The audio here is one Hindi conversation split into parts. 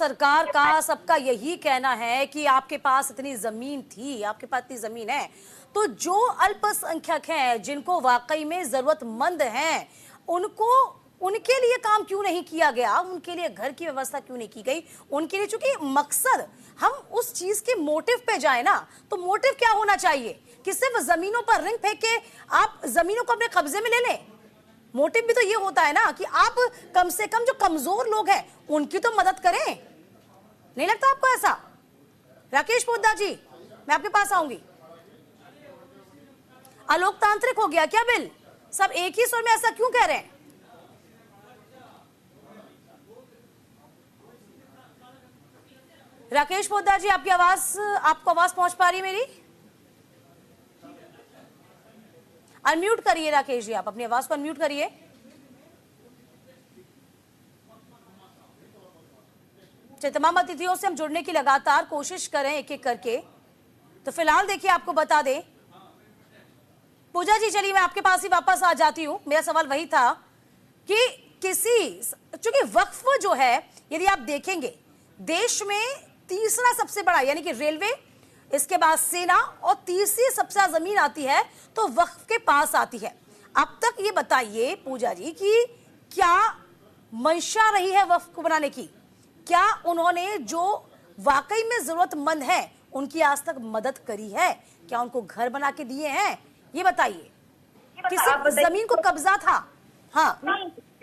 सरकार का सबका यही कहना है कि आपके पास इतनी जमीन थी, आपके पास इतनी जमीन है, तो जो अल्पसंख्यक हैं, जिनको वाकई में जरूरतमंद हैं, उनको उनके लिए काम क्यों नहीं किया गया, उनके लिए घर की व्यवस्था क्यों नहीं की गई, उनके लिए, चूंकि मकसद हम उस चीज के मोटिव पे जाए ना, तो मोटिव क्या होना चाहिए कि सिर्फ जमीनों पर रिंग फेंक के आप जमीनों को अपने कब्जे में ले लें। मोटिव भी तो ये होता है ना कि आप कम से कम जो कमजोर लोग हैं उनकी तो मदद करें। नहीं लगता आपको ऐसा? राकेश पोद्दार जी, मैं आपके पास आऊंगी। अलोकतांत्रिक हो गया क्या बिल? सब एक ही स्वर में ऐसा क्यों कह रहे हैं? राकेश पोद्दार जी, आपकी आवाज, आपको आवाज पहुंच पा रही है मेरी? अनम्यूट करिए राकेश जी, आप अपनी आवाज को अनम्यूट करिए। तमाम अतिथियों से हम जुड़ने की लगातार कोशिश करें एक एक करके, तो फिलहाल देखिए आपको बता दें। पूजा जी, चलिए मैं आपके पास ही वापस आ जाती हूं। मेरा सवाल वही था कि चूंकि वक्फ जो है, यदि आप देखेंगे देश में तीसरा सबसे बड़ा, यानी कि रेलवे, इसके बाद सेना और तीसरी सबसे ज्यादा जमीन आती है तो वक्फ के पास आती है। अब तक ये बताइए पूजा जी कि क्या मंशा रही है वक्फ को बनाने की? क्या उन्होंने जो वाकई में जरूरतमंद है उनकी आज तक मदद करी है? क्या उनको घर बना के दिए हैं? ये बताइए। किसी जमीन को कब्जा था? हाँ,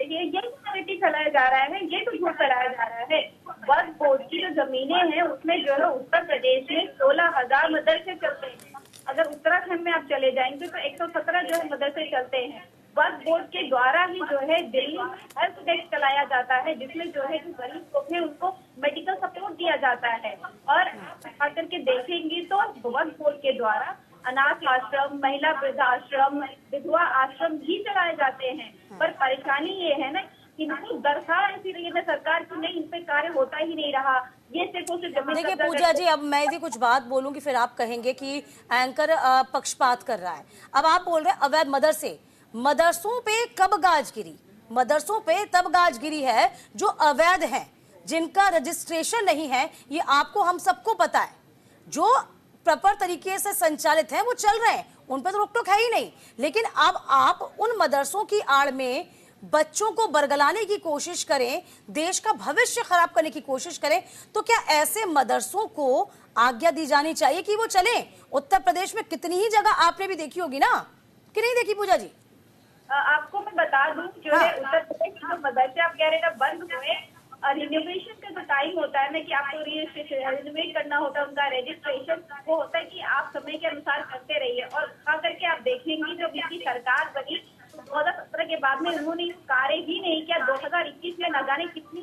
ये नैरेटिव फैलाया जा रहा है, ये तो झूठ फैलाया जा रहा है। वक्फ बोर्ड की जो जमीनें हैं उसमें जो है उत्तर प्रदेश में 16,000 मदरसे चलते हैं। अगर उत्तराखंड में आप चले जाएंगे तो 117 जो है मदरसे चलते हैं। वक्फ बोर्ड के द्वारा ही जो है दिल्ली में हेल्थ डेस्क चलाया जाता है, जिसमें जो है जो गरीब लोग हैं उनको मेडिकल सपोर्ट दिया जाता है। और आप आकर के देखेंगी तो वक्फ बोर्ड के द्वारा अनाथ आश्रम, महिला वृद्धाश्रम, विधवा आश्रम भी चलाए जाते हैं। पर परेशानी ये है ना कि इनको दरकार ऐसी रही है सरकार की, नहीं इन पे कार्य होता ही नहीं रहा। ये सिर्फ जमीन। देखिए पूजा जी, अब मैं यदि कुछ बात बोलूंगी फिर आप कहेंगे कि एंकर पक्षपात कर रहा है। अब आप बोल रहे हैं अवैध मदरसे, मदरसों पे कब गाज गिरी? मदरसों पे तब गाज गिरी है जो अवैध हैं, जिनका रजिस्ट्रेशन नहीं है, ये आपको हम सबको पता है। जो प्रॉपर तरीके से संचालित हैं वो चल रहे हैं, उन पर तो रोक टोक है ही नहीं। लेकिन अब आप उन मदरसों की आड़ में बच्चों को बरगलाने की कोशिश करें, देश का भविष्य खराब करने की कोशिश करें, तो क्या ऐसे मदरसों को आज्ञा दी जानी चाहिए कि वो चलें? उत्तर प्रदेश में कितनी ही जगह आपने भी देखी होगी ना, कि नहीं देखी पूजा जी? आपको मैं बता दूं जो है उत्तर प्रदेश के जो मदरसे आप कह रहे हैं बंद हुए, रिनोवेशन का जो टाइम होता है ना कि आपको रिनोवेट करना होता है, उनका रजिस्ट्रेशन वो होता है कि आप समय के अनुसार करते रहिए। और खा करके आप देखेंगे जब इनकी सरकार बनी 2017 के बाद में उन्होंने कार्य ही नहीं किया। 2021 में न जाने कितनी